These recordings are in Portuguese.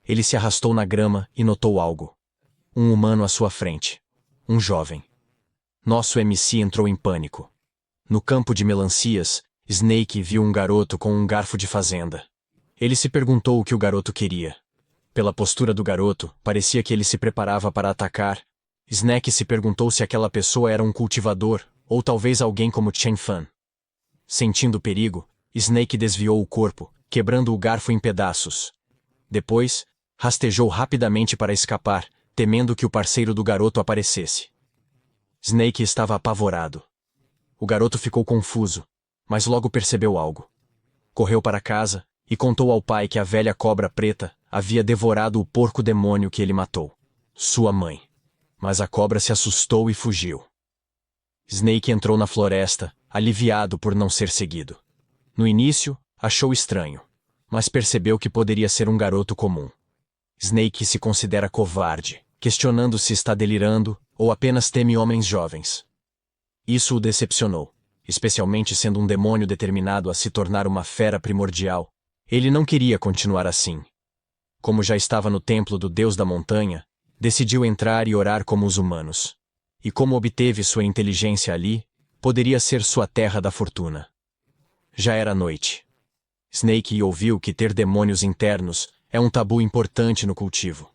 Ele se arrastou na grama e notou algo. Um humano à sua frente. Um jovem. Nosso MC entrou em pânico. No campo de melancias, Snake viu um garoto com um garfo de fazenda. Ele se perguntou o que o garoto queria. Pela postura do garoto, parecia que ele se preparava para atacar. Snake se perguntou se aquela pessoa era um cultivador, ou talvez alguém como Chen Fan. Sentindo perigo, Snake desviou o corpo, quebrando o garfo em pedaços. Depois, rastejou rapidamente para escapar, temendo que o parceiro do garoto aparecesse. Snake estava apavorado. O garoto ficou confuso, mas logo percebeu algo. Correu para casa e contou ao pai que a velha cobra preta havia devorado o porco-demônio que ele matou. Sua mãe. Mas a cobra se assustou e fugiu. Snake entrou na floresta, aliviado por não ser seguido. No início, achou estranho, mas percebeu que poderia ser um garoto comum. Snake se considera covarde, questionando se está delirando ou apenas teme homens jovens. Isso o decepcionou, especialmente sendo um demônio determinado a se tornar uma fera primordial. Ele não queria continuar assim. Como já estava no templo do Deus da Montanha, decidiu entrar e orar como os humanos. E como obteve sua inteligência ali, poderia ser sua terra da fortuna. Já era noite. Snake ouviu que ter demônios internos é um tabu importante no cultivo.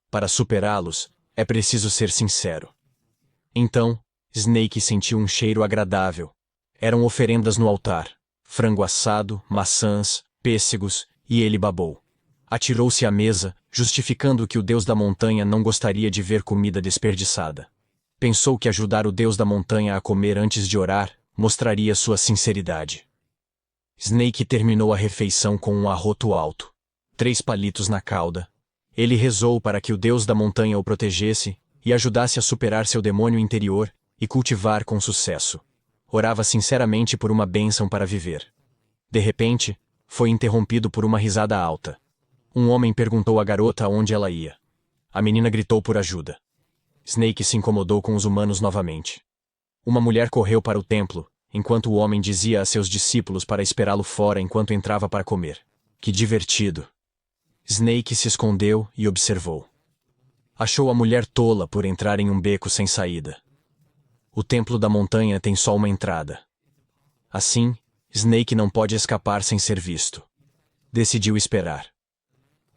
Para superá-los, é preciso ser sincero. Então, Snake sentiu um cheiro agradável. Eram oferendas no altar: frango assado, maçãs, pêssegos, e ele babou. Atirou-se à mesa, justificando que o Deus da Montanha não gostaria de ver comida desperdiçada. Pensou que ajudar o Deus da Montanha a comer antes de orar mostraria sua sinceridade. Snake terminou a refeição com um arroto alto, 3 palitos na cauda. Ele rezou para que o Deus da Montanha o protegesse e ajudasse a superar seu demônio interior e cultivar com sucesso. Orava sinceramente por uma bênção para viver. De repente, foi interrompido por uma risada alta. Um homem perguntou à garota aonde ela ia. A menina gritou por ajuda. Snake se incomodou com os humanos novamente. Uma mulher correu para o templo, enquanto o homem dizia a seus discípulos para esperá-lo fora enquanto entrava para comer. Que divertido! Snake se escondeu e observou. Achou a mulher tola por entrar em um beco sem saída. O templo da montanha tem só uma entrada. Assim, Snake não pode escapar sem ser visto. Decidiu esperar.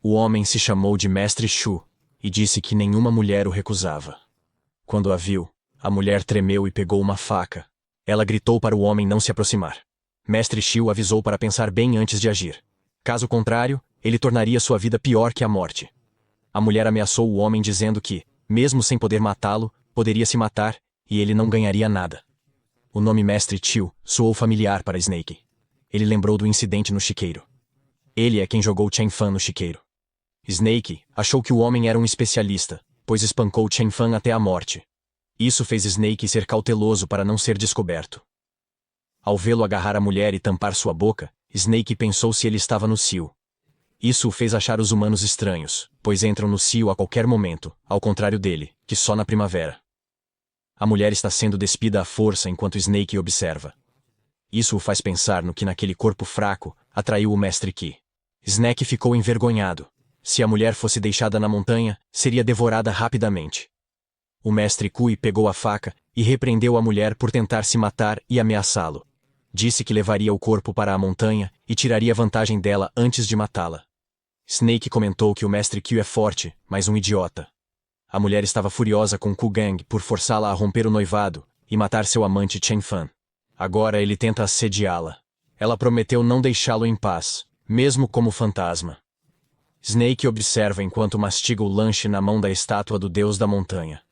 O homem se chamou de Mestre Shu e disse que nenhuma mulher o recusava. Quando a viu, a mulher tremeu e pegou uma faca. Ela gritou para o homem não se aproximar. Mestre Shu avisou para pensar bem antes de agir. Caso contrário, ele tornaria sua vida pior que a morte. A mulher ameaçou o homem dizendo que, mesmo sem poder matá-lo, poderia se matar e ele não ganharia nada. O nome Mestre Shu soou familiar para Snake. Ele lembrou do incidente no chiqueiro. Ele é quem jogou Chen Fan no chiqueiro. Snake achou que o homem era um especialista, pois espancou Chen Fan até a morte. Isso fez Snake ser cauteloso para não ser descoberto. Ao vê-lo agarrar a mulher e tampar sua boca, Snake pensou se ele estava no cio. Isso o fez achar os humanos estranhos, pois entram no cio a qualquer momento, ao contrário dele, que só na primavera. A mulher está sendo despida à força enquanto Snake observa. Isso o faz pensar no que naquele corpo fraco atraiu o Mestre Qi. Snake ficou envergonhado. Se a mulher fosse deixada na montanha, seria devorada rapidamente. O Mestre Qi pegou a faca e repreendeu a mulher por tentar se matar e ameaçá-lo. Disse que levaria o corpo para a montanha e tiraria vantagem dela antes de matá-la. Snake comentou que o Mestre Qi é forte, mas um idiota. A mulher estava furiosa com Ku Gang por forçá-la a romper o noivado e matar seu amante Chen Fan. Agora ele tenta assediá-la. Ela prometeu não deixá-lo em paz, mesmo como fantasma. Snake observa enquanto mastiga o lanche na mão da estátua do Deus da Montanha.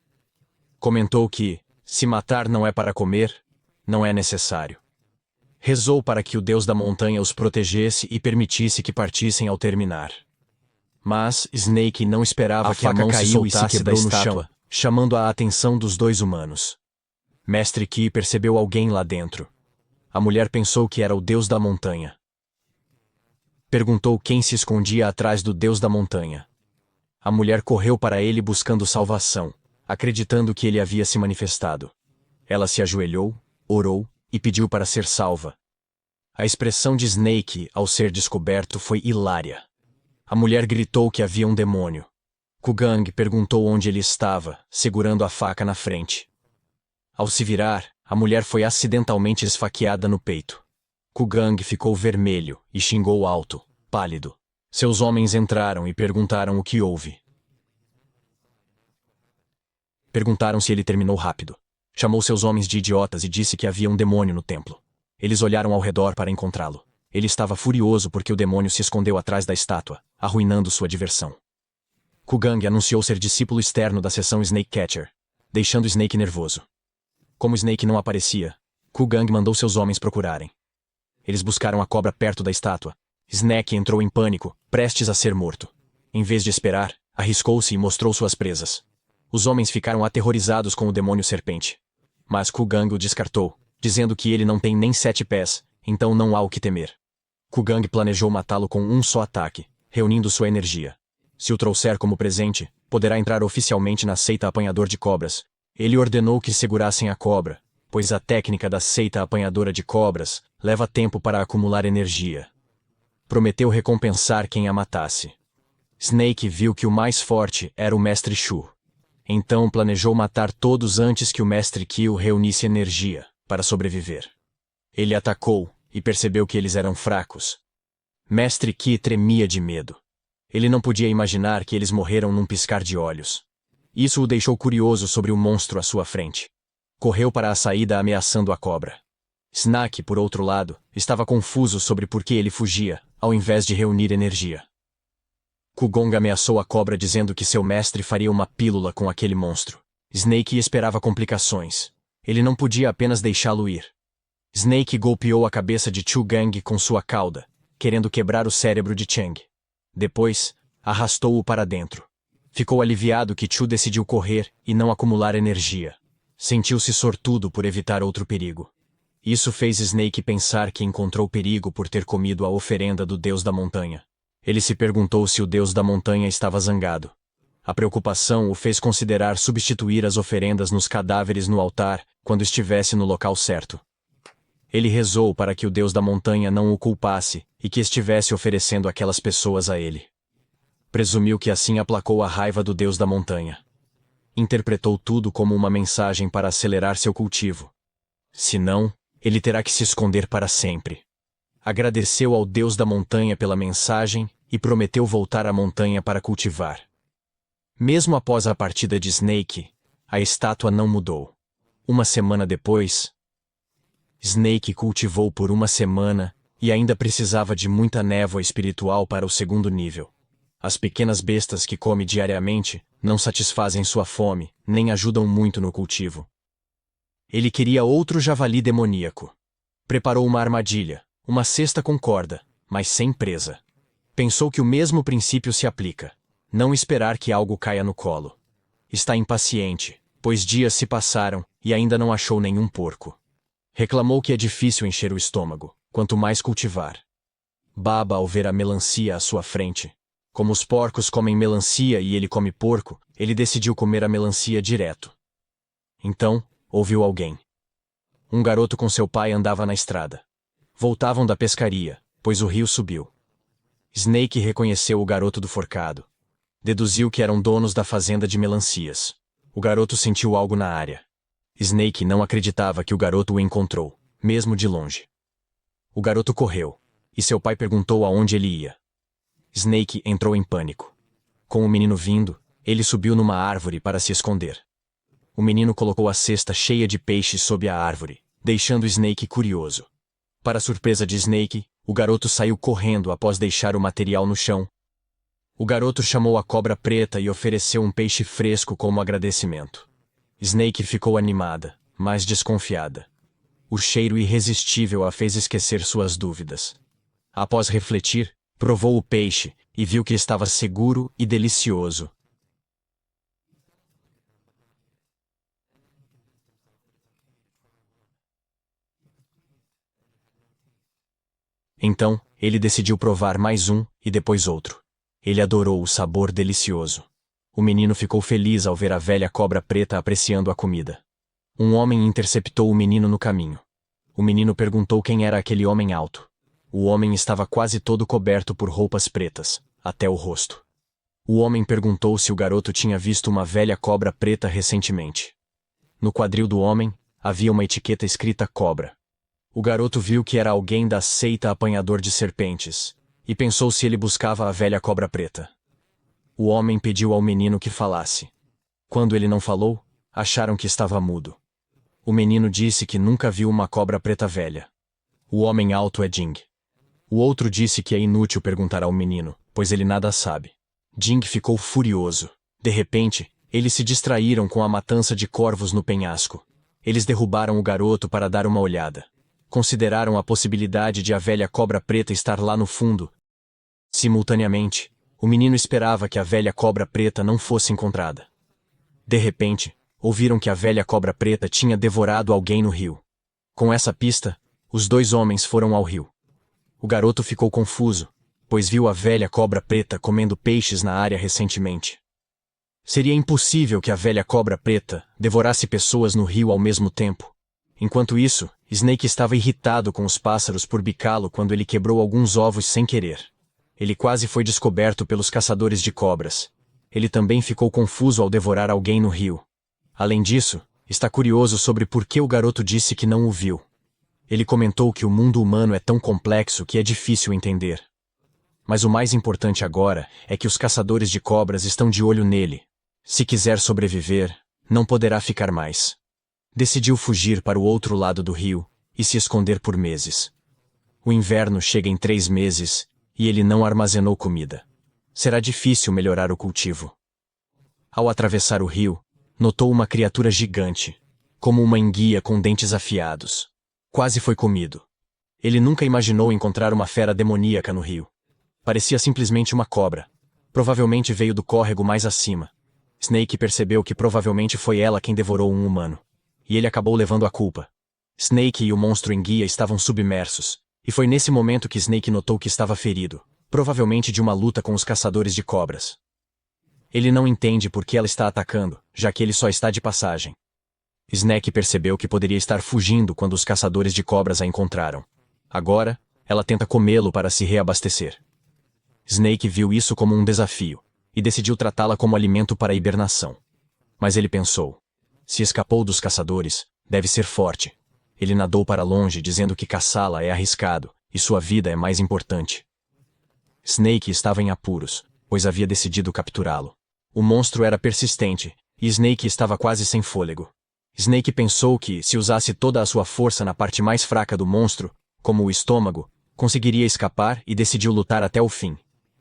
Comentou que, se matar não é para comer, não é necessário. Rezou para que o Deus da Montanha os protegesse e permitisse que partissem ao terminar. Mas Snake não esperava que a mão se soltasse da estátua, chamando a atenção dos dois humanos. Mestre Qi percebeu alguém lá dentro. A mulher pensou que era o Deus da Montanha. Perguntou quem se escondia atrás do Deus da Montanha. A mulher correu para ele buscando salvação, acreditando que ele havia se manifestado. Ela se ajoelhou, orou e pediu para ser salva. A expressão de Snake ao ser descoberto foi hilária. A mulher gritou que havia um demônio. Kugang perguntou onde ele estava, segurando a faca na frente. Ao se virar, a mulher foi acidentalmente esfaqueada no peito. Kugang ficou vermelho e xingou alto, pálido. Seus homens entraram e perguntaram o que houve. Perguntaram se ele terminou rápido. Chamou seus homens de idiotas e disse que havia um demônio no templo. Eles olharam ao redor para encontrá-lo. Ele estava furioso porque o demônio se escondeu atrás da estátua, arruinando sua diversão. Kugang anunciou ser discípulo externo da seção Snake Catcher, deixando Snake nervoso. Como Snake não aparecia, Kugang mandou seus homens procurarem. Eles buscaram a cobra perto da estátua. Snake entrou em pânico, prestes a ser morto. Em vez de esperar, arriscou-se e mostrou suas presas. Os homens ficaram aterrorizados com o demônio serpente. Mas Kugang o descartou, dizendo que ele não tem nem 7 pés, então não há o que temer. Kugang planejou matá-lo com um só ataque, reunindo sua energia. Se o trouxer como presente, poderá entrar oficialmente na seita apanhador de cobras. Ele ordenou que segurassem a cobra, pois a técnica da seita apanhadora de cobras leva tempo para acumular energia. Prometeu recompensar quem a matasse. Snake viu que o mais forte era o Mestre Shu. Então planejou matar todos antes que o Mestre Kyu reunisse energia para sobreviver. Ele atacou e percebeu que eles eram fracos. Mestre Ki tremia de medo. Ele não podia imaginar que eles morreram num piscar de olhos. Isso o deixou curioso sobre o monstro à sua frente. Correu para a saída ameaçando a cobra. Snake, por outro lado, estava confuso sobre por que ele fugia, ao invés de reunir energia. Kugong ameaçou a cobra dizendo que seu mestre faria uma pílula com aquele monstro. Snake esperava complicações. Ele não podia apenas deixá-lo ir. Snake golpeou a cabeça de Chu Gang com sua cauda, querendo quebrar o cérebro de Cheng. Depois, arrastou-o para dentro. Ficou aliviado que Chu decidiu correr e não acumular energia. Sentiu-se sortudo por evitar outro perigo. Isso fez Snake pensar que encontrou perigo por ter comido a oferenda do Deus da Montanha. Ele se perguntou se o Deus da Montanha estava zangado. A preocupação o fez considerar substituir as oferendas nos cadáveres no altar quando estivesse no local certo. Ele rezou para que o Deus da Montanha não o culpasse e que estivesse oferecendo aquelas pessoas a ele. Presumiu que assim aplacou a raiva do Deus da Montanha. Interpretou tudo como uma mensagem para acelerar seu cultivo. Se não, ele terá que se esconder para sempre. Agradeceu ao Deus da Montanha pela mensagem e prometeu voltar à montanha para cultivar. Mesmo após a partida de Snake, a estátua não mudou. Uma semana depois, Snake cultivou por uma semana e ainda precisava de muita névoa espiritual para o segundo nível. As pequenas bestas que come diariamente não satisfazem sua fome, nem ajudam muito no cultivo. Ele queria outro javali demoníaco. Preparou uma armadilha, uma cesta com corda, mas sem presa. Pensou que o mesmo princípio se aplica. Não esperar que algo caia no colo. Está impaciente, pois dias se passaram e ainda não achou nenhum porco. Reclamou que é difícil encher o estômago, quanto mais cultivar. Baba ao ver a melancia à sua frente. Como os porcos comem melancia e ele come porco, ele decidiu comer a melancia direto. Então, ouviu alguém. Um garoto com seu pai andava na estrada. Voltavam da pescaria, pois o rio subiu. Snake reconheceu o garoto do forcado. Deduziu que eram donos da fazenda de melancias. O garoto sentiu algo na área. Snake não acreditava que o garoto o encontrou, mesmo de longe. O garoto correu, e seu pai perguntou aonde ele ia. Snake entrou em pânico. Com o menino vindo, ele subiu numa árvore para se esconder. O menino colocou a cesta cheia de peixes sob a árvore, deixando Snake curioso. Para surpresa de Snake, o garoto saiu correndo após deixar o material no chão. O garoto chamou a cobra preta e ofereceu um peixe fresco como agradecimento. Snake ficou animada, mas desconfiada. O cheiro irresistível a fez esquecer suas dúvidas. Após refletir, provou o peixe e viu que estava seguro e delicioso. Então, ele decidiu provar mais um e depois outro. Ele adorou o sabor delicioso. O menino ficou feliz ao ver a velha cobra preta apreciando a comida. Um homem interceptou o menino no caminho. O menino perguntou quem era aquele homem alto. O homem estava quase todo coberto por roupas pretas, até o rosto. O homem perguntou se o garoto tinha visto uma velha cobra preta recentemente. No quadril do homem, havia uma etiqueta escrita cobra. O garoto viu que era alguém da seita apanhador de serpentes, e pensou se ele buscava a velha cobra preta. O homem pediu ao menino que falasse. Quando ele não falou, acharam que estava mudo. O menino disse que nunca viu uma cobra preta velha. O homem alto é Jing. O outro disse que é inútil perguntar ao menino, pois ele nada sabe. Jing ficou furioso. De repente, eles se distraíram com a matança de corvos no penhasco. Eles derrubaram o garoto para dar uma olhada. Consideraram a possibilidade de a velha cobra preta estar lá no fundo. Simultaneamente, o menino esperava que a velha cobra preta não fosse encontrada. De repente, ouviram que a velha cobra preta tinha devorado alguém no rio. Com essa pista, os dois homens foram ao rio. O garoto ficou confuso, pois viu a velha cobra preta comendo peixes na área recentemente. Seria impossível que a velha cobra preta devorasse pessoas no rio ao mesmo tempo. Enquanto isso, Snake estava irritado com os pássaros por bicá-lo quando ele quebrou alguns ovos sem querer. Ele quase foi descoberto pelos caçadores de cobras. Ele também ficou confuso ao devorar alguém no rio. Além disso, está curioso sobre por que o garoto disse que não o viu. Ele comentou que o mundo humano é tão complexo que é difícil entender. Mas o mais importante agora é que os caçadores de cobras estão de olho nele. Se quiser sobreviver, não poderá ficar mais. Decidiu fugir para o outro lado do rio e se esconder por meses. O inverno chega em 3 meses e ele não armazenou comida. Será difícil melhorar o cultivo. Ao atravessar o rio, notou uma criatura gigante, como uma enguia com dentes afiados. Quase foi comido. Ele nunca imaginou encontrar uma fera demoníaca no rio. Parecia simplesmente uma cobra. Provavelmente veio do córrego mais acima. Snake percebeu que provavelmente foi ela quem devorou um humano. E ele acabou levando a culpa. Snake e o monstro enguia estavam submersos, e foi nesse momento que Snake notou que estava ferido, provavelmente de uma luta com os caçadores de cobras. Ele não entende por que ela está atacando, já que ele só está de passagem. Snake percebeu que poderia estar fugindo quando os caçadores de cobras a encontraram. Agora, ela tenta comê-lo para se reabastecer. Snake viu isso como um desafio, e decidiu tratá-la como alimento para a hibernação. Mas ele pensou: se escapou dos caçadores, deve ser forte. Ele nadou para longe dizendo que caçá-la é arriscado, e sua vida é mais importante. Snake estava em apuros, pois havia decidido capturá-lo. O monstro era persistente, e Snake estava quase sem fôlego. Snake pensou que, se usasse toda a sua força na parte mais fraca do monstro, como o estômago, conseguiria escapar e decidiu lutar até o fim.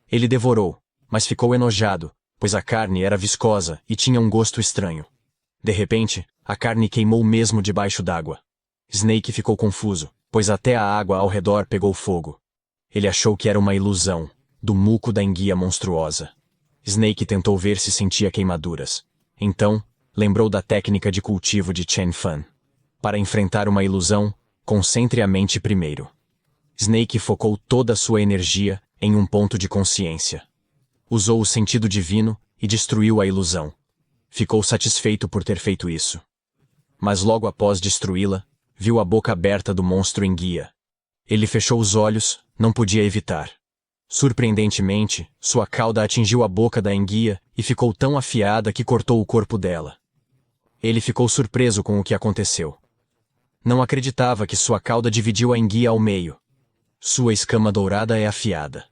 Ele devorou, mas ficou enojado, pois a carne era viscosa e tinha um gosto estranho. De repente, a carne queimou mesmo debaixo d'água. Snake ficou confuso, pois até a água ao redor pegou fogo. Ele achou que era uma ilusão, do muco da enguia monstruosa. Snake tentou ver se sentia queimaduras. Então, lembrou da técnica de cultivo de Chen Fan. Para enfrentar uma ilusão, concentre a mente primeiro. Snake focou toda a sua energia em um ponto de consciência. Usou o sentido divino e destruiu a ilusão. Ficou satisfeito por ter feito isso. Mas logo após destruí-la, viu a boca aberta do monstro enguia. Ele fechou os olhos, não podia evitar. Surpreendentemente, sua cauda atingiu a boca da enguia e ficou tão afiada que cortou o corpo dela. Ele ficou surpreso com o que aconteceu. Não acreditava que sua cauda dividiu a enguia ao meio. Sua escama dourada é afiada.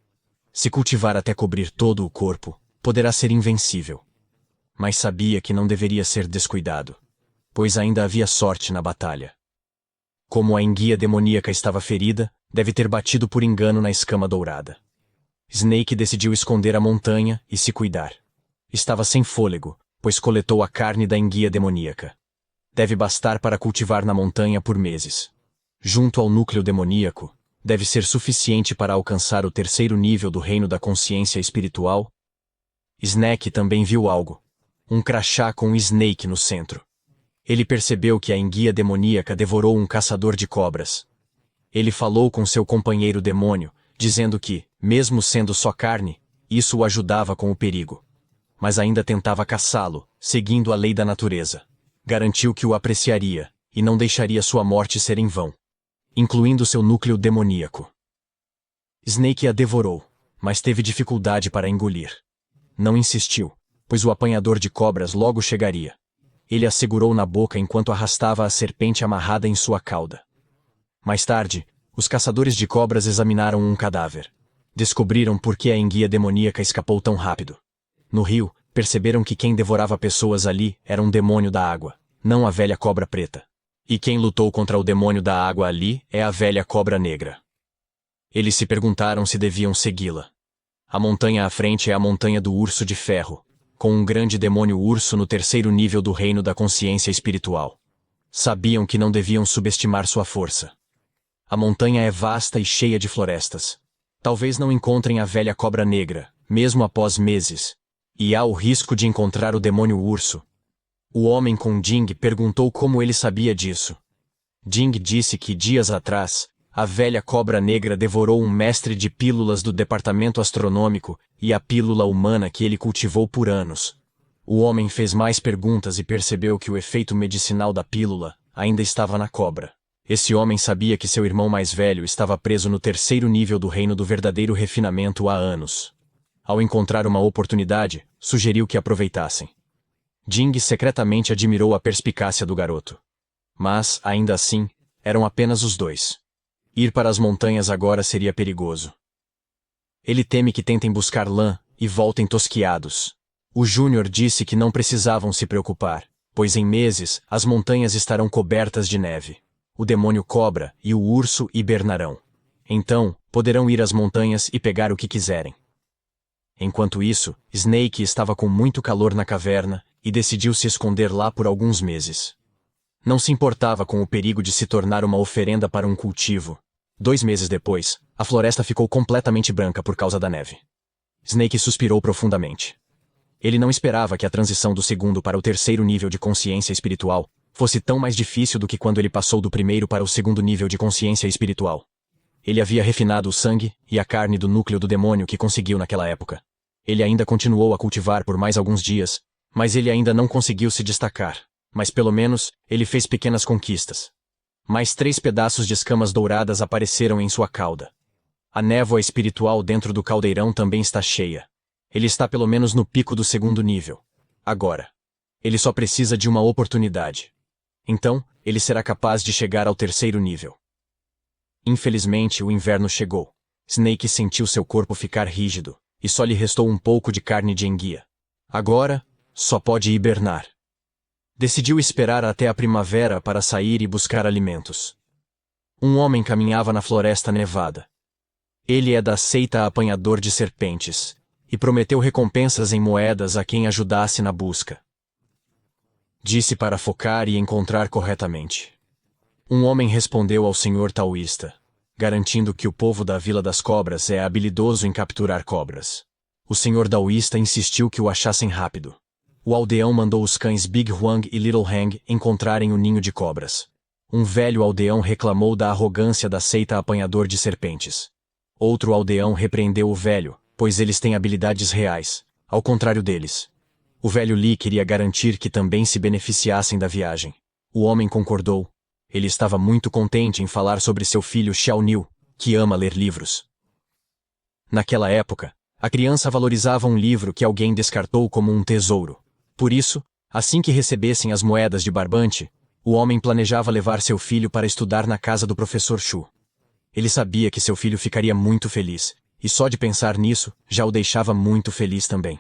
Se cultivar até cobrir todo o corpo, poderá ser invencível. Mas sabia que não deveria ser descuidado, pois ainda havia sorte na batalha. Como a enguia demoníaca estava ferida, deve ter batido por engano na escama dourada. Snake decidiu esconder a montanha e se cuidar. Estava sem fôlego, pois coletou a carne da enguia demoníaca. Deve bastar para cultivar na montanha por meses. Junto ao núcleo demoníaco, deve ser suficiente para alcançar o 3º nível do reino da consciência espiritual. Snake também viu algo. Um crachá com Snake no centro. Ele percebeu que a enguia demoníaca devorou um caçador de cobras. Ele falou com seu companheiro demônio, dizendo que, mesmo sendo só carne, isso o ajudava com o perigo. Mas ainda tentava caçá-lo, seguindo a lei da natureza. Garantiu que o apreciaria, e não deixaria sua morte ser em vão, incluindo seu núcleo demoníaco. Snake a devorou, mas teve dificuldade para engolir. Não insistiu, pois o apanhador de cobras logo chegaria. Ele a segurou na boca enquanto arrastava a serpente amarrada em sua cauda. Mais tarde, os caçadores de cobras examinaram um cadáver. Descobriram por que a enguia demoníaca escapou tão rápido. No rio, perceberam que quem devorava pessoas ali era um demônio da água, não a velha cobra preta. E quem lutou contra o demônio da água ali é a velha cobra negra. Eles se perguntaram se deviam segui-la. A montanha à frente é a montanha do urso de ferro, com um grande demônio urso no terceiro nível do reino da consciência espiritual. Sabiam que não deviam subestimar sua força. A montanha é vasta e cheia de florestas. Talvez não encontrem a velha cobra negra, mesmo após meses. E há o risco de encontrar o demônio urso. O homem com Jing perguntou como ele sabia disso. Jing disse que dias atrás, a velha cobra negra devorou um mestre de pílulas do departamento astronômico e a pílula humana que ele cultivou por anos. O homem fez mais perguntas e percebeu que o efeito medicinal da pílula ainda estava na cobra. Esse homem sabia que seu irmão mais velho estava preso no terceiro nível do reino do verdadeiro refinamento há anos. Ao encontrar uma oportunidade, sugeriu que aproveitassem. Jing secretamente admirou a perspicácia do garoto. Mas, ainda assim, eram apenas os dois. Ir para as montanhas agora seria perigoso. Ele teme que tentem buscar lã e voltem tosquiados. O Júnior disse que não precisavam se preocupar, pois em meses as montanhas estarão cobertas de neve. O demônio cobra e o urso hibernarão. Então, poderão ir às montanhas e pegar o que quiserem. Enquanto isso, Snake estava com muito calor na caverna e decidiu se esconder lá por alguns meses. Não se importava com o perigo de se tornar uma oferenda para um cultivo. 2 meses depois, a floresta ficou completamente branca por causa da neve. Snake suspirou profundamente. Ele não esperava que a transição do segundo para o terceiro nível de consciência espiritual fosse tão mais difícil do que quando ele passou do primeiro para o segundo nível de consciência espiritual. Ele havia refinado o sangue e a carne do núcleo do demônio que conseguiu naquela época. Ele ainda continuou a cultivar por mais alguns dias, mas ele ainda não conseguiu se destacar. Mas pelo menos, ele fez pequenas conquistas. Mais 3 pedaços de escamas douradas apareceram em sua cauda. A névoa espiritual dentro do caldeirão também está cheia. Ele está pelo menos no pico do segundo nível. Agora. Ele só precisa de uma oportunidade. Então, ele será capaz de chegar ao terceiro nível. Infelizmente, o inverno chegou. Snake sentiu seu corpo ficar rígido, e só lhe restou um pouco de carne de enguia. Agora, só pode hibernar. Decidiu esperar até a primavera para sair e buscar alimentos. Um homem caminhava na floresta nevada. Ele é da seita Apanhador de Serpentes, e prometeu recompensas em moedas a quem ajudasse na busca. Disse para focar e encontrar corretamente. Um homem respondeu ao senhor taoísta, garantindo que o povo da Vila das Cobras é habilidoso em capturar cobras. O senhor taoísta insistiu que o achassem rápido. O aldeão mandou os cães Big Huang e Little Hang encontrarem o ninho de cobras. Um velho aldeão reclamou da arrogância da seita Apanhador de Serpentes. Outro aldeão repreendeu o velho, pois eles têm habilidades reais, ao contrário deles. O velho Li queria garantir que também se beneficiassem da viagem. O homem concordou. Ele estava muito contente em falar sobre seu filho Xiao Niu, que ama ler livros. Naquela época, a criança valorizava um livro que alguém descartou como um tesouro. Por isso, assim que recebessem as moedas de barbante, o homem planejava levar seu filho para estudar na casa do professor Shu. Ele sabia que seu filho ficaria muito feliz, e só de pensar nisso, já o deixava muito feliz também.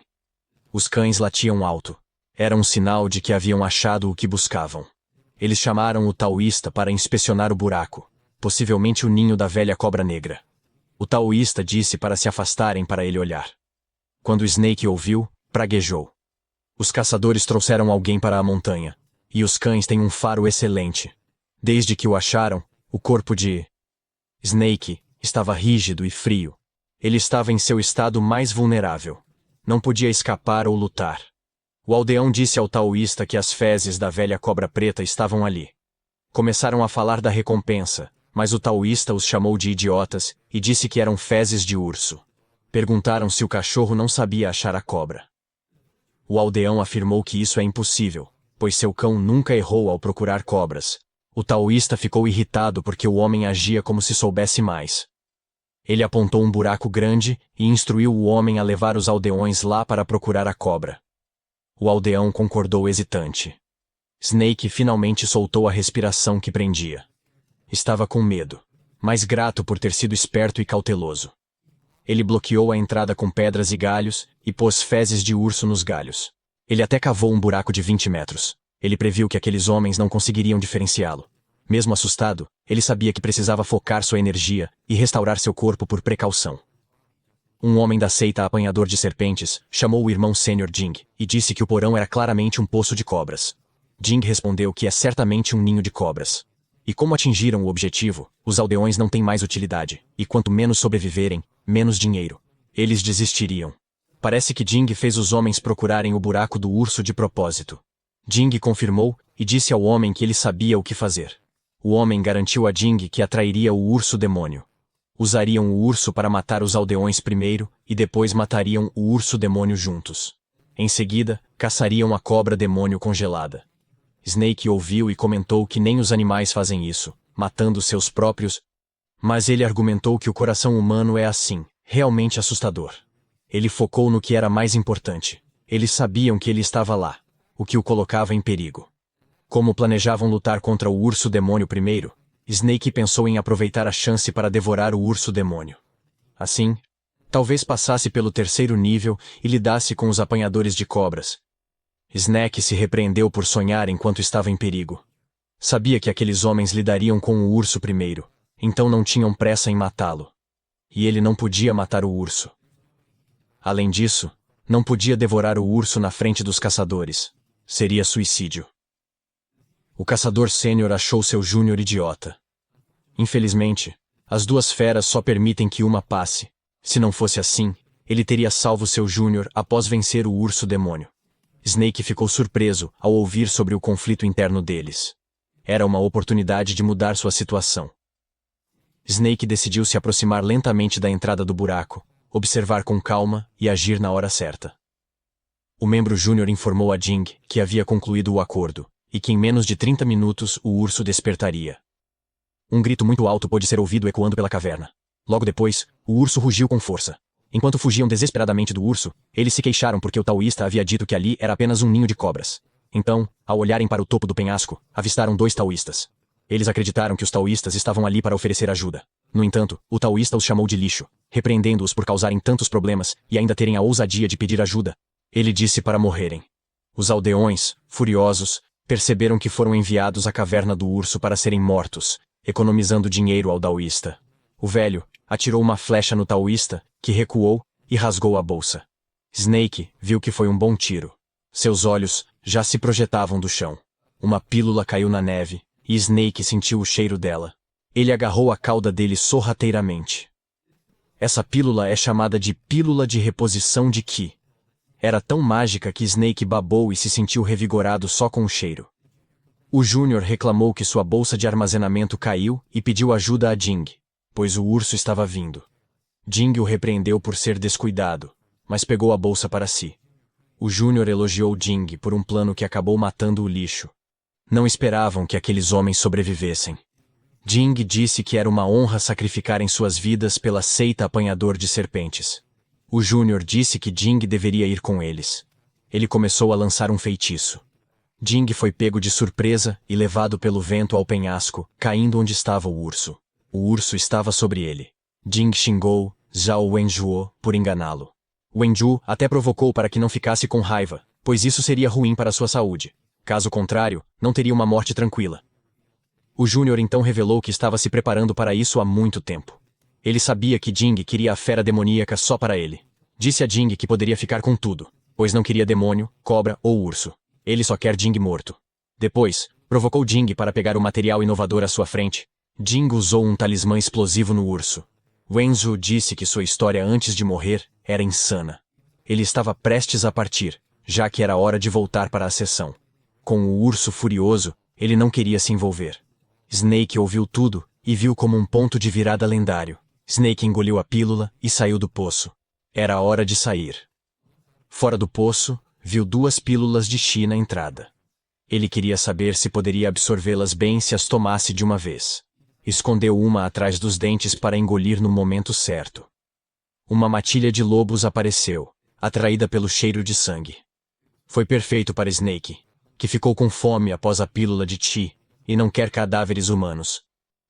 Os cães latiam alto. Era um sinal de que haviam achado o que buscavam. Eles chamaram o taoísta para inspecionar o buraco, possivelmente o ninho da velha cobra negra. O taoísta disse para se afastarem para ele olhar. Quando Snake ouviu, praguejou. Os caçadores trouxeram alguém para a montanha, e os cães têm um faro excelente. Desde que o acharam, o corpo de Snake estava rígido e frio. Ele estava em seu estado mais vulnerável. Não podia escapar ou lutar. O aldeão disse ao taoísta que as fezes da velha cobra preta estavam ali. Começaram a falar da recompensa, mas o taoísta os chamou de idiotas e disse que eram fezes de urso. Perguntaram se o cachorro não sabia achar a cobra. O aldeão afirmou que isso é impossível, pois seu cão nunca errou ao procurar cobras. O taoísta ficou irritado porque o homem agia como se soubesse mais. Ele apontou um buraco grande e instruiu o homem a levar os aldeões lá para procurar a cobra. O aldeão concordou hesitante. Snake finalmente soltou a respiração que prendia. Estava com medo, mas grato por ter sido esperto e cauteloso. Ele bloqueou a entrada com pedras e galhos e pôs fezes de urso nos galhos. Ele até cavou um buraco de 20 metros. Ele previu que aqueles homens não conseguiriam diferenciá-lo. Mesmo assustado, ele sabia que precisava focar sua energia e restaurar seu corpo por precaução. Um homem da seita apanhador de serpentes chamou o irmão sênior Jing e disse que o porão era claramente um poço de cobras. Jing respondeu que é certamente um ninho de cobras. E como atingiram o objetivo, os aldeões não têm mais utilidade, e quanto menos sobreviverem, menos dinheiro. Eles desistiriam. Parece que Jing fez os homens procurarem o buraco do urso de propósito. Jing confirmou e disse ao homem que ele sabia o que fazer. O homem garantiu a Jing que atrairia o urso demônio. Usariam o urso para matar os aldeões primeiro e depois matariam o urso demônio juntos. Em seguida, caçariam a cobra demônio congelada. Snake ouviu e comentou que nem os animais fazem isso, matando seus próprios. Mas ele argumentou que o coração humano é assim, realmente assustador. Ele focou no que era mais importante. Eles sabiam que ele estava lá, o que o colocava em perigo. Como planejavam lutar contra o urso demônio primeiro, Snake pensou em aproveitar a chance para devorar o urso demônio. Assim, talvez passasse pelo terceiro nível e lidasse com os apanhadores de cobras. Snake se repreendeu por sonhar enquanto estava em perigo. Sabia que aqueles homens lidariam com o urso primeiro, então não tinham pressa em matá-lo. E ele não podia matar o urso. Além disso, não podia devorar o urso na frente dos caçadores. Seria suicídio. O caçador sênior achou seu júnior idiota. Infelizmente, as duas feras só permitem que uma passe. Se não fosse assim, ele teria salvo seu júnior após vencer o urso demônio. Snake ficou surpreso ao ouvir sobre o conflito interno deles. Era uma oportunidade de mudar sua situação. Snake decidiu se aproximar lentamente da entrada do buraco, observar com calma e agir na hora certa. O membro júnior informou a Jing que havia concluído o acordo, e que em menos de 30 minutos o urso despertaria. Um grito muito alto pôde ser ouvido ecoando pela caverna. Logo depois, o urso rugiu com força. Enquanto fugiam desesperadamente do urso, eles se queixaram porque o taoísta havia dito que ali era apenas um ninho de cobras. Então, ao olharem para o topo do penhasco, avistaram dois taoístas. Eles acreditaram que os taoístas estavam ali para oferecer ajuda. No entanto, o taoísta os chamou de lixo, repreendendo-os por causarem tantos problemas e ainda terem a ousadia de pedir ajuda. Ele disse para morrerem. Os aldeões, furiosos, perceberam que foram enviados à caverna do urso para serem mortos, economizando dinheiro ao taoísta. O velho atirou uma flecha no taoísta, que recuou e rasgou a bolsa. Snake viu que foi um bom tiro. Seus olhos já se projetavam do chão. Uma pílula caiu na neve, e Snake sentiu o cheiro dela. Ele agarrou a cauda dele sorrateiramente. Essa pílula é chamada de pílula de reposição de Ki. Era tão mágica que Snake babou e se sentiu revigorado só com o cheiro. O Júnior reclamou que sua bolsa de armazenamento caiu e pediu ajuda a Jing, pois o urso estava vindo. Jing o repreendeu por ser descuidado, mas pegou a bolsa para si. O Júnior elogiou Jing por um plano que acabou matando o lixo. Não esperavam que aqueles homens sobrevivessem. Jing disse que era uma honra sacrificarem suas vidas pela seita apanhador de serpentes. O Júnior disse que Jing deveria ir com eles. Ele começou a lançar um feitiço. Jing foi pego de surpresa e levado pelo vento ao penhasco, caindo onde estava o urso. O urso estava sobre ele. Jing xingou Zhao Wenjuo por enganá-lo. Wenju até provocou para que não ficasse com raiva, pois isso seria ruim para sua saúde. Caso contrário, não teria uma morte tranquila. O Júnior então revelou que estava se preparando para isso há muito tempo. Ele sabia que Jing queria a fera demoníaca só para ele. Disse a Jing que poderia ficar com tudo, pois não queria demônio, cobra ou urso. Ele só quer Jing morto. Depois, provocou Jing para pegar o material inovador à sua frente. Jing usou um talismã explosivo no urso. Wenzu disse que sua história antes de morrer era insana. Ele estava prestes a partir, já que era hora de voltar para a sessão. Com o urso furioso, ele não queria se envolver. Snake ouviu tudo e viu como um ponto de virada lendário. Snake engoliu a pílula e saiu do poço. Era a hora de sair. Fora do poço, viu 2 pílulas de Chi na entrada. Ele queria saber se poderia absorvê-las bem se as tomasse de uma vez. Escondeu uma atrás dos dentes para engolir no momento certo. Uma matilha de lobos apareceu, atraída pelo cheiro de sangue. Foi perfeito para Snake, que ficou com fome após a pílula de Chi, e não quer cadáveres humanos.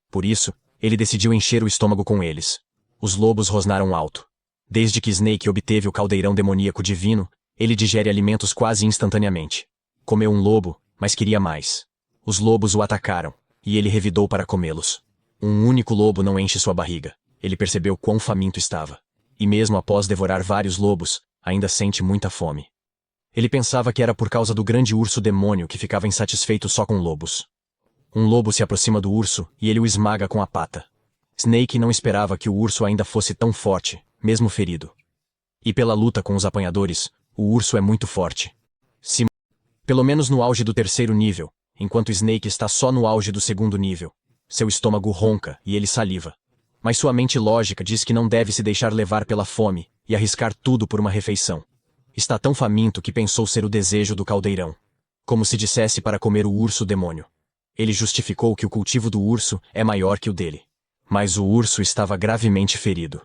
Por isso, ele decidiu encher o estômago com eles. Os lobos rosnaram alto. Desde que Snake obteve o caldeirão demoníaco divino, ele digere alimentos quase instantaneamente. Comeu um lobo, mas queria mais. Os lobos o atacaram, e ele revidou para comê-los. Um único lobo não enche sua barriga. Ele percebeu quão faminto estava. E mesmo após devorar vários lobos, ainda sente muita fome. Ele pensava que era por causa do grande urso demônio que ficava insatisfeito só com lobos. Um lobo se aproxima do urso e ele o esmaga com a pata. Snake não esperava que o urso ainda fosse tão forte, mesmo ferido. E pela luta com os apanhadores, o urso é muito forte. Pelo menos no auge do terceiro nível, enquanto Snake está só no auge do segundo nível. Seu estômago ronca e ele saliva. Mas sua mente lógica diz que não deve se deixar levar pela fome e arriscar tudo por uma refeição. Está tão faminto que pensou ser o desejo do caldeirão. Como se dissesse para comer o urso demônio. Ele justificou que o cultivo do urso é maior que o dele. Mas o urso estava gravemente ferido.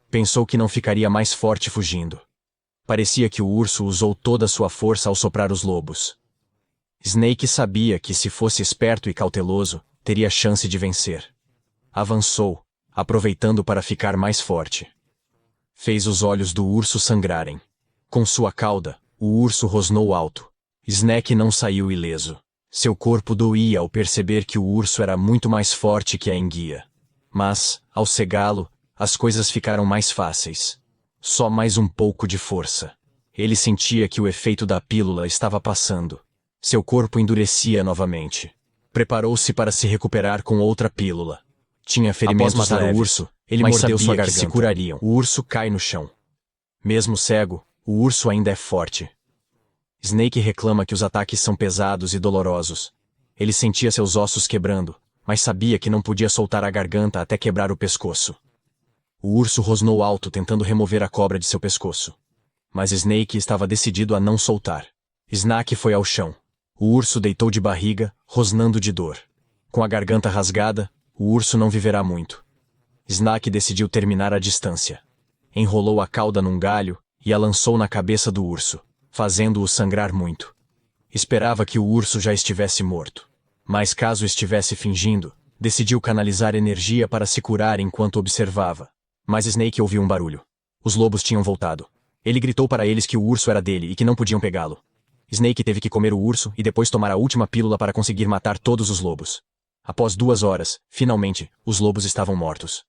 Pensou que não ficaria mais forte fugindo. Parecia que o urso usou toda a sua força ao soprar os lobos. Snake sabia que se fosse esperto e cauteloso, teria chance de vencer. Avançou, aproveitando para ficar mais forte. Fez os olhos do urso sangrarem. Com sua cauda, o urso rosnou alto. Snake não saiu ileso. Seu corpo doía ao perceber que o urso era muito mais forte que a enguia. Mas, ao cegá-lo, as coisas ficaram mais fáceis. Só mais um pouco de força. Ele sentia que o efeito da pílula estava passando. Seu corpo endurecia novamente. Preparou-se para se recuperar com outra pílula. Tinha ferimentos leves. Após matar o urso, ele mordeu sua garganta. Se curariam. O urso cai no chão. Mesmo cego, o urso ainda é forte. Snake reclama que os ataques são pesados e dolorosos. Ele sentia seus ossos quebrando, mas sabia que não podia soltar a garganta até quebrar o pescoço. O urso rosnou alto tentando remover a cobra de seu pescoço. Mas Snake estava decidido a não soltar. Snake foi ao chão. O urso deitou de barriga, rosnando de dor. Com a garganta rasgada, o urso não viverá muito. Snake decidiu terminar a distância. Enrolou a cauda num galho e a lançou na cabeça do urso, fazendo-o sangrar muito. Esperava que o urso já estivesse morto. Mas caso estivesse fingindo, decidiu canalizar energia para se curar enquanto observava. Mas Snake ouviu um barulho. Os lobos tinham voltado. Ele gritou para eles que o urso era dele e que não podiam pegá-lo. Snake teve que comer o urso e depois tomar a última pílula para conseguir matar todos os lobos. Após 2 horas, finalmente, os lobos estavam mortos.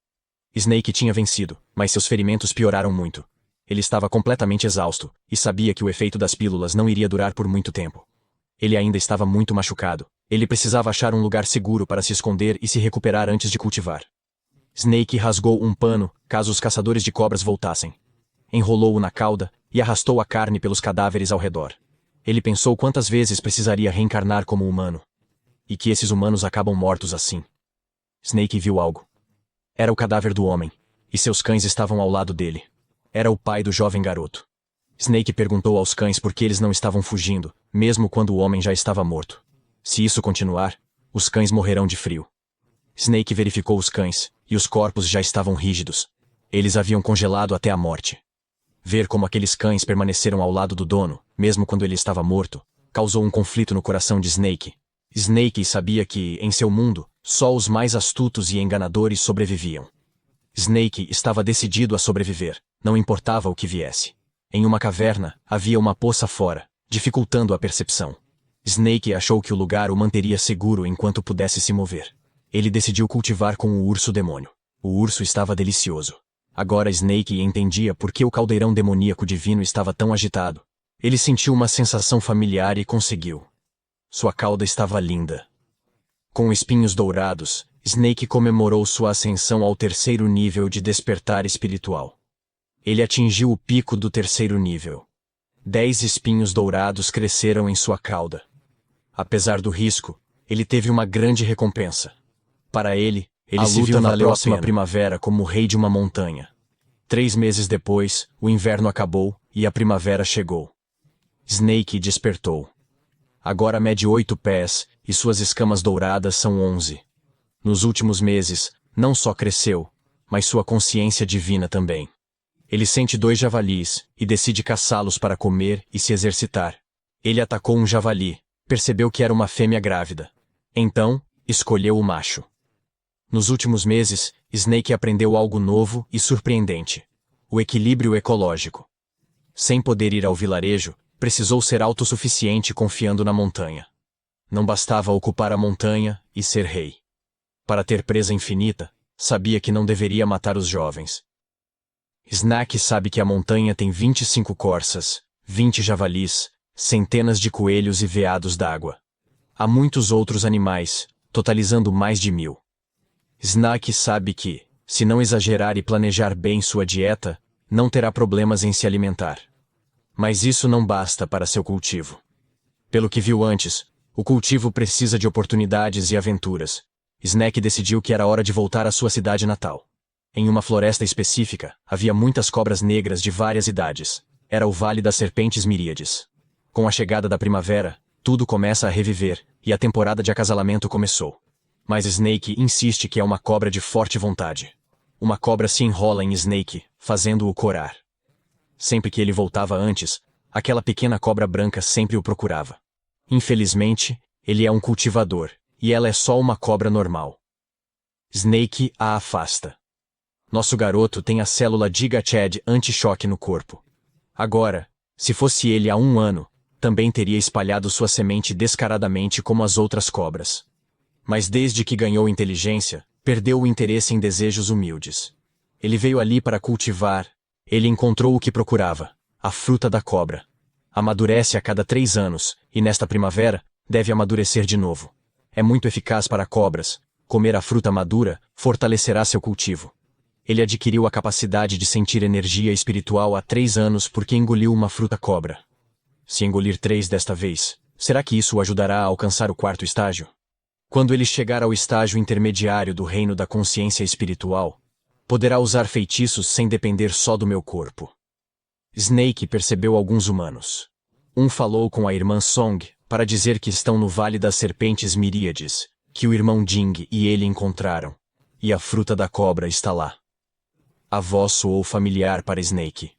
Snake tinha vencido, mas seus ferimentos pioraram muito. Ele estava completamente exausto, e sabia que o efeito das pílulas não iria durar por muito tempo. Ele ainda estava muito machucado. Ele precisava achar um lugar seguro para se esconder e se recuperar antes de cultivar. Snake rasgou um pano, caso os caçadores de cobras voltassem. Enrolou-o na cauda e arrastou a carne pelos cadáveres ao redor. Ele pensou quantas vezes precisaria reencarnar como humano. E que esses humanos acabam mortos assim. Snake viu algo. Era o cadáver do homem, e seus cães estavam ao lado dele. Era o pai do jovem garoto. Snake perguntou aos cães por que eles não estavam fugindo, mesmo quando o homem já estava morto. Se isso continuar, os cães morrerão de frio. Snake verificou os cães, e os corpos já estavam rígidos. Eles haviam congelado até a morte. Ver como aqueles cães permaneceram ao lado do dono, mesmo quando ele estava morto, causou um conflito no coração de Snake. Snake sabia que, em seu mundo, só os mais astutos e enganadores sobreviviam. Snake estava decidido a sobreviver, não importava o que viesse. Em uma caverna, havia uma poça fora, dificultando a percepção. Snake achou que o lugar o manteria seguro enquanto pudesse se mover. Ele decidiu cultivar com o urso demônio. O urso estava delicioso. Agora Snake entendia por que o caldeirão demoníaco divino estava tão agitado. Ele sentiu uma sensação familiar e conseguiu. Sua cauda estava linda. Com espinhos dourados, Snake comemorou sua ascensão ao 3º nível de despertar espiritual. Ele atingiu o pico do 3º nível. 10 espinhos dourados cresceram em sua cauda. Apesar do risco, ele teve uma grande recompensa. Para ele se viu na próxima primavera como o rei de uma montanha. 3 meses depois, o inverno acabou e a primavera chegou. Snake despertou. Agora mede 8 pés e suas escamas douradas são 11. Nos últimos meses, não só cresceu, mas sua consciência divina também. Ele sente 2 javalis e decide caçá-los para comer e se exercitar. Ele atacou um javali, percebeu que era uma fêmea grávida. Então, escolheu o macho. Nos últimos meses, Snake aprendeu algo novo e surpreendente: o equilíbrio ecológico. Sem poder ir ao vilarejo, precisou ser autossuficiente confiando na montanha. Não bastava ocupar a montanha e ser rei. Para ter presa infinita, sabia que não deveria matar os jovens. Snake sabe que a montanha tem 25 corças, 20 javalis, centenas de coelhos e veados d'água. Há muitos outros animais, totalizando mais de 1000. Snake sabe que, se não exagerar e planejar bem sua dieta, não terá problemas em se alimentar. Mas isso não basta para seu cultivo. Pelo que viu antes, o cultivo precisa de oportunidades e aventuras. Snake decidiu que era hora de voltar à sua cidade natal. Em uma floresta específica, havia muitas cobras negras de várias idades. Era o Vale das Serpentes Miríades. Com a chegada da primavera, tudo começa a reviver, e a temporada de acasalamento começou. Mas Snake insiste que é uma cobra de forte vontade. Uma cobra se enrola em Snake, fazendo-o corar. Sempre que ele voltava antes, aquela pequena cobra branca sempre o procurava. Infelizmente, ele é um cultivador, e ela é só uma cobra normal. Snake a afasta. Nosso garoto tem a célula Giga-Chad anti-choque no corpo. Agora, se fosse ele há 1 ano, também teria espalhado sua semente descaradamente como as outras cobras. Mas desde que ganhou inteligência, perdeu o interesse em desejos humildes. Ele veio ali para cultivar. Ele encontrou o que procurava: a fruta da cobra. Amadurece a cada 3 anos, e nesta primavera, deve amadurecer de novo. É muito eficaz para cobras. Comer a fruta madura fortalecerá seu cultivo. Ele adquiriu a capacidade de sentir energia espiritual há 3 anos porque engoliu uma fruta cobra. Se engolir 3 desta vez, será que isso o ajudará a alcançar o 4º estágio? Quando ele chegar ao estágio intermediário do reino da consciência espiritual, poderá usar feitiços sem depender só do meu corpo. Snake percebeu alguns humanos. Um falou com a irmã Song para dizer que estão no Vale das Serpentes Miríades, que o irmão Jing e ele encontraram, e a fruta da cobra está lá. A voz soou familiar para Snake.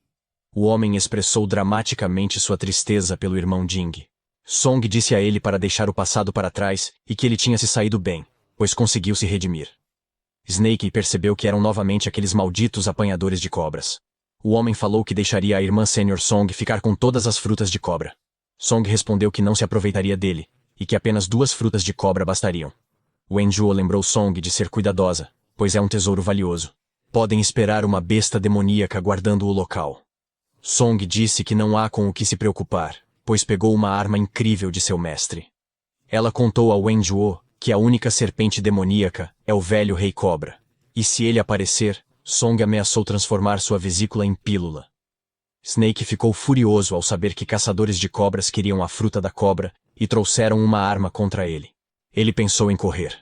O homem expressou dramaticamente sua tristeza pelo irmão Jing. Song disse a ele para deixar o passado para trás e que ele tinha se saído bem, pois conseguiu se redimir. Snake percebeu que eram novamente aqueles malditos apanhadores de cobras. O homem falou que deixaria a irmã Senior Song ficar com todas as frutas de cobra. Song respondeu que não se aproveitaria dele, e que apenas 2 frutas de cobra bastariam. Wenjuo lembrou Song de ser cuidadosa, pois é um tesouro valioso. Podem esperar uma besta demoníaca guardando o local. Song disse que não há com o que se preocupar, pois pegou uma arma incrível de seu mestre. Ela contou a Wenjuo que a única serpente demoníaca é o velho Rei Cobra. E se ele aparecer, Song ameaçou transformar sua vesícula em pílula. Snake ficou furioso ao saber que caçadores de cobras queriam a fruta da cobra e trouxeram uma arma contra ele. Ele pensou em correr.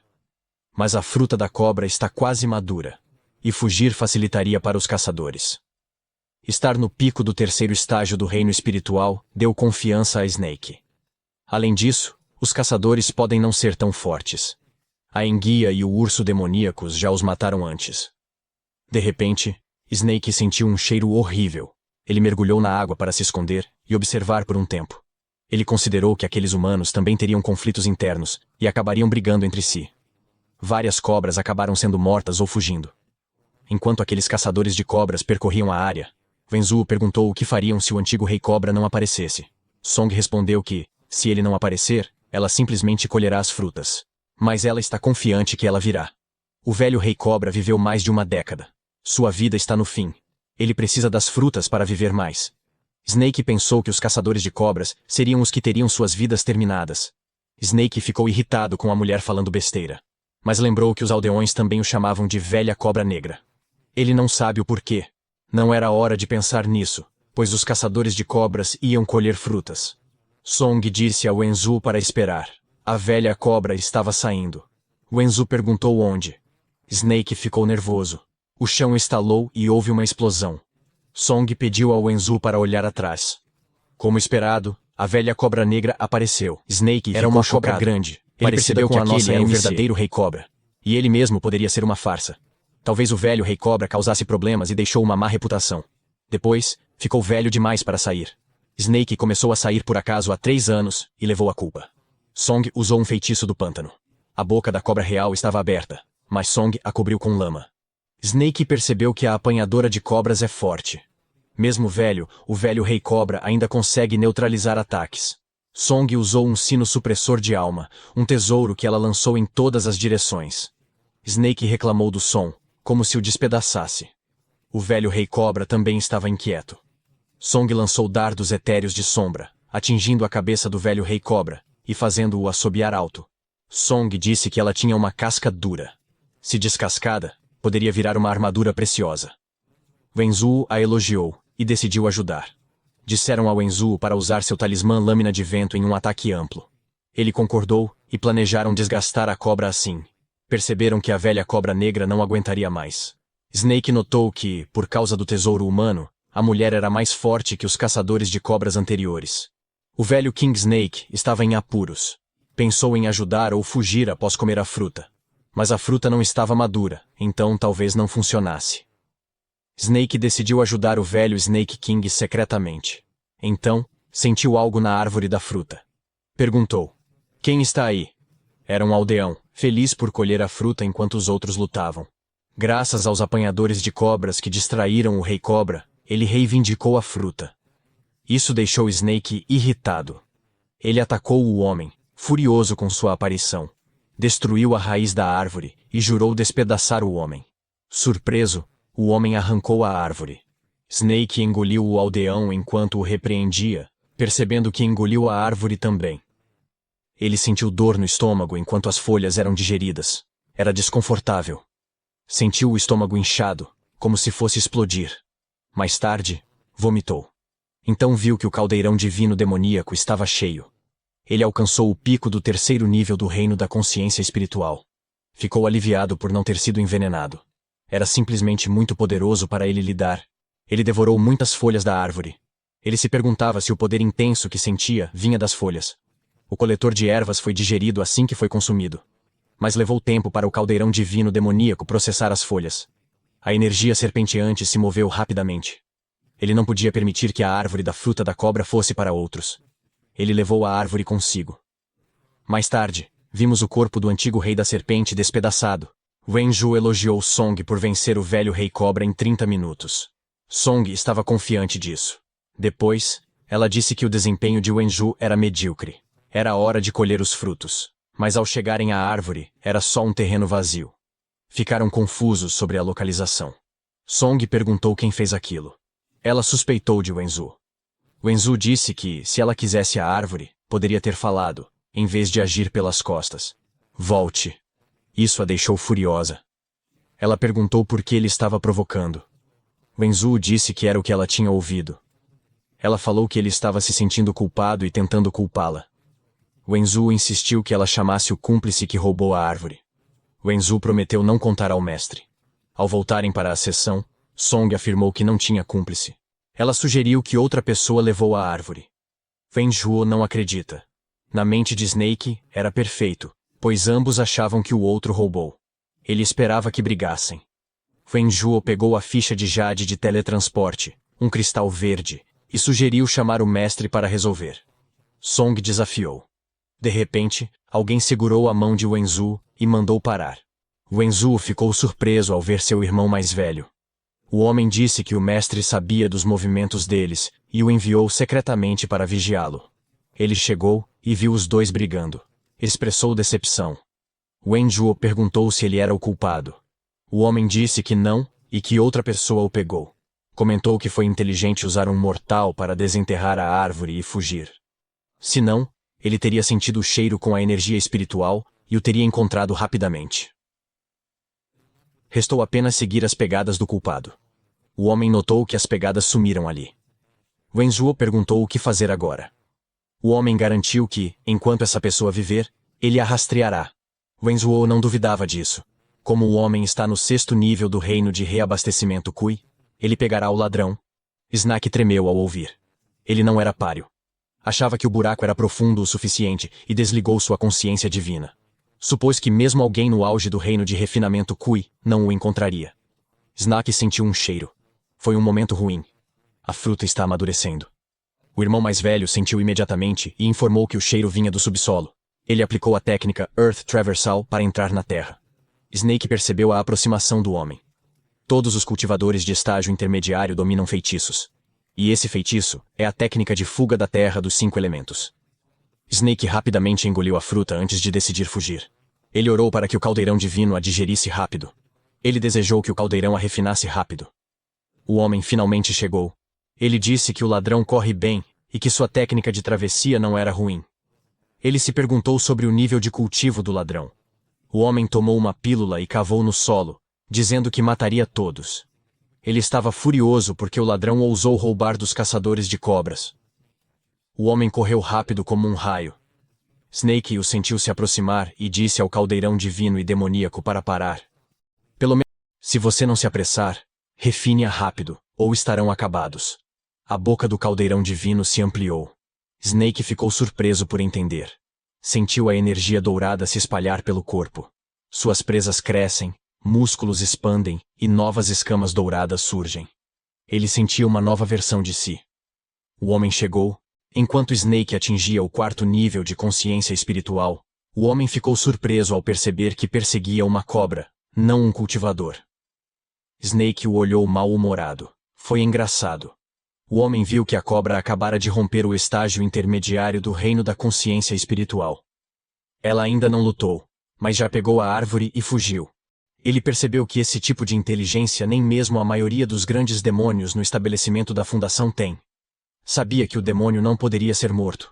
Mas a fruta da cobra está quase madura, e fugir facilitaria para os caçadores. Estar no pico do 3º estágio do reino espiritual deu confiança a Snake. Além disso, os caçadores podem não ser tão fortes. A enguia e o urso demoníacos já os mataram antes. De repente, Snake sentiu um cheiro horrível. Ele mergulhou na água para se esconder e observar por um tempo. Ele considerou que aqueles humanos também teriam conflitos internos e acabariam brigando entre si. Várias cobras acabaram sendo mortas ou fugindo. Enquanto aqueles caçadores de cobras percorriam a área, Wenzuo perguntou o que fariam se o antigo Rei Cobra não aparecesse. Song respondeu que, se ele não aparecer, ela simplesmente colherá as frutas. Mas ela está confiante que ela virá. O velho Rei Cobra viveu mais de 1 década. Sua vida está no fim. Ele precisa das frutas para viver mais. Snake pensou que os caçadores de cobras seriam os que teriam suas vidas terminadas. Snake ficou irritado com a mulher falando besteira. Mas lembrou que os aldeões também o chamavam de velha cobra negra. Ele não sabe o porquê. Não era hora de pensar nisso, pois os caçadores de cobras iam colher frutas. Song disse a Wenzuo para esperar. A velha cobra estava saindo. Wenzuo perguntou onde. Snake ficou nervoso. O chão estalou e houve uma explosão. Song pediu ao Wenzuo para olhar atrás. Como esperado, a velha cobra negra apareceu. Snake era uma cobra grande. Ele percebeu que aquele era o verdadeiro Rei Cobra. E ele mesmo poderia ser uma farsa. Talvez o velho Rei Cobra causasse problemas e deixou uma má reputação. Depois, ficou velho demais para sair. Snake começou a sair por acaso há 3 anos e levou a culpa. Song usou um feitiço do pântano. A boca da cobra real estava aberta, mas Song a cobriu com lama. Snake percebeu que a apanhadora de cobras é forte. Mesmo velho, o velho Rei Cobra ainda consegue neutralizar ataques. Song usou um sino supressor de alma, um tesouro que ela lançou em todas as direções. Snake reclamou do som, como se o despedaçasse. O velho Rei Cobra também estava inquieto. Song lançou dardos etéreos de sombra, atingindo a cabeça do velho Rei Cobra e fazendo-o assobiar alto. Song disse que ela tinha uma casca dura. Se descascada, poderia virar uma armadura preciosa. Wenzu a elogiou e decidiu ajudar. Disseram a Wenzu para usar seu talismã lâmina de vento em um ataque amplo. Ele concordou e planejaram desgastar a cobra assim. Perceberam que a velha cobra negra não aguentaria mais. Snake notou que, por causa do tesouro humano, a mulher era mais forte que os caçadores de cobras anteriores. O velho King Snake estava em apuros. Pensou em ajudar ou fugir após comer a fruta. Mas a fruta não estava madura, então talvez não funcionasse. Snake decidiu ajudar o velho Snake King secretamente. Então, sentiu algo na árvore da fruta. Perguntou: "Quem está aí?" Era um aldeão, feliz por colher a fruta enquanto os outros lutavam. Graças aos apanhadores de cobras que distraíram o Rei Cobra, ele reivindicou a fruta. Isso deixou Snake irritado. Ele atacou o homem, furioso com sua aparição. Destruiu a raiz da árvore e jurou despedaçar o homem. Surpreso, o homem arrancou a árvore. Snake engoliu o aldeão enquanto o repreendia, percebendo que engoliu a árvore também. Ele sentiu dor no estômago enquanto as folhas eram digeridas. Era desconfortável. Sentiu o estômago inchado, como se fosse explodir. Mais tarde, vomitou. Então viu que o caldeirão divino demoníaco estava cheio. Ele alcançou o pico do 3º nível do reino da consciência espiritual. Ficou aliviado por não ter sido envenenado. Era simplesmente muito poderoso para ele lidar. Ele devorou muitas folhas da árvore. Ele se perguntava se o poder intenso que sentia vinha das folhas. O coletor de ervas foi digerido assim que foi consumido. Mas levou tempo para o caldeirão divino demoníaco processar as folhas. A energia serpenteante se moveu rapidamente. Ele não podia permitir que a árvore da fruta da cobra fosse para outros. Ele levou a árvore consigo. Mais tarde, vimos o corpo do antigo rei da serpente despedaçado. Wenju elogiou Song por vencer o velho Rei Cobra em 30 minutos. Song estava confiante disso. Depois, ela disse que o desempenho de Wenju era medíocre. Era hora de colher os frutos. Mas ao chegarem à árvore, era só um terreno vazio. Ficaram confusos sobre a localização. Song perguntou quem fez aquilo. Ela suspeitou de Wenzu. Wenzu disse que, se ela quisesse a árvore, poderia ter falado, em vez de agir pelas costas. Volte. Isso a deixou furiosa. Ela perguntou por que ele estava provocando. Wenzu disse que era o que ela tinha ouvido. Ela falou que ele estava se sentindo culpado e tentando culpá-la. Wenzu insistiu que ela chamasse o cúmplice que roubou a árvore. Wenzu prometeu não contar ao mestre. Ao voltarem para a sessão, Song afirmou que não tinha cúmplice. Ela sugeriu que outra pessoa levou a árvore. Wenju não acredita. Na mente de Snake, era perfeito, pois ambos achavam que o outro roubou. Ele esperava que brigassem. Wenju pegou a ficha de jade de teletransporte, um cristal verde, e sugeriu chamar o mestre para resolver. Song desafiou. De repente, alguém segurou a mão de Wenzu e mandou parar. Wenzu ficou surpreso ao ver seu irmão mais velho. O homem disse que o mestre sabia dos movimentos deles e o enviou secretamente para vigiá-lo. Ele chegou e viu os dois brigando. Expressou decepção. Wenju perguntou se ele era o culpado. O homem disse que não e que outra pessoa o pegou. Comentou que foi inteligente usar um mortal para desenterrar a árvore e fugir. Se não, ele teria sentido o cheiro com a energia espiritual e o teria encontrado rapidamente. Restou apenas seguir as pegadas do culpado. O homem notou que as pegadas sumiram ali. Wenzu perguntou o que fazer agora. O homem garantiu que, enquanto essa pessoa viver, ele a rastreará. Wenzu não duvidava disso. Como o homem está no 6º nível do reino de reabastecimento Kui, ele pegará o ladrão. Snake tremeu ao ouvir. Ele não era páreo. Achava que o buraco era profundo o suficiente e desligou sua consciência divina. Supôs que mesmo alguém no auge do reino de refinamento Kui não o encontraria. Snake sentiu um cheiro. Foi um momento ruim. A fruta está amadurecendo. O irmão mais velho sentiu imediatamente e informou que o cheiro vinha do subsolo. Ele aplicou a técnica Earth Traversal para entrar na terra. Snake percebeu a aproximação do homem. Todos os cultivadores de estágio intermediário dominam feitiços. E esse feitiço é a técnica de fuga da terra dos 5 elementos. Snake rapidamente engoliu a fruta antes de decidir fugir. Ele orou para que o caldeirão divino a digerisse rápido. Ele desejou que o caldeirão a refinasse rápido. O homem finalmente chegou. Ele disse que o ladrão corre bem e que sua técnica de travessia não era ruim. Ele se perguntou sobre o nível de cultivo do ladrão. O homem tomou uma pílula e cavou no solo, dizendo que mataria todos. Ele estava furioso porque o ladrão ousou roubar dos caçadores de cobras. O homem correu rápido como um raio. Snake o sentiu se aproximar e disse ao caldeirão divino e demoníaco para parar. Pelo menos, se você não se apressar, refine-a rápido, ou estarão acabados. A boca do caldeirão divino se ampliou. Snake ficou surpreso por entender. Sentiu a energia dourada se espalhar pelo corpo. Suas presas crescem, músculos expandem e novas escamas douradas surgem. Ele sentia uma nova versão de si. O homem chegou. Enquanto Snake atingia o 4º nível de consciência espiritual, o homem ficou surpreso ao perceber que perseguia uma cobra, não um cultivador. Snake o olhou mal-humorado. Foi engraçado. O homem viu que a cobra acabara de romper o estágio intermediário do reino da consciência espiritual. Ela ainda não lutou, mas já pegou a árvore e fugiu. Ele percebeu que esse tipo de inteligência nem mesmo a maioria dos grandes demônios no estabelecimento da fundação tem. Sabia que o demônio não poderia ser morto.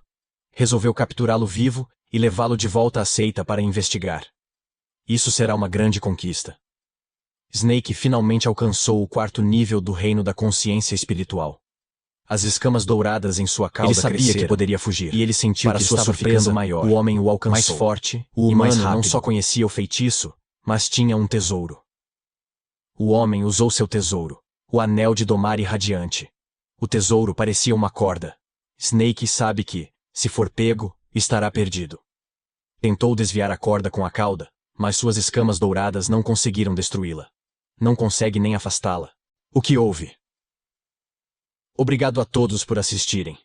Resolveu capturá-lo vivo e levá-lo de volta à seita para investigar. Isso será uma grande conquista. Snake finalmente alcançou o 4º nível do reino da consciência espiritual. As escamas douradas em sua cauda cresceram. Ele sabia que poderia fugir. E ele sentiu que estava ficando maior. O homem o alcançou. Mais forte, o humano não só conhecia o feitiço, mas tinha um tesouro. O homem usou seu tesouro, o anel de domar irradiante. O tesouro parecia uma corda. Snake sabe que, se for pego, estará perdido. Tentou desviar a corda com a cauda, mas suas escamas douradas não conseguiram destruí-la. Não consegue nem afastá-la. O que houve? Obrigado a todos por assistirem.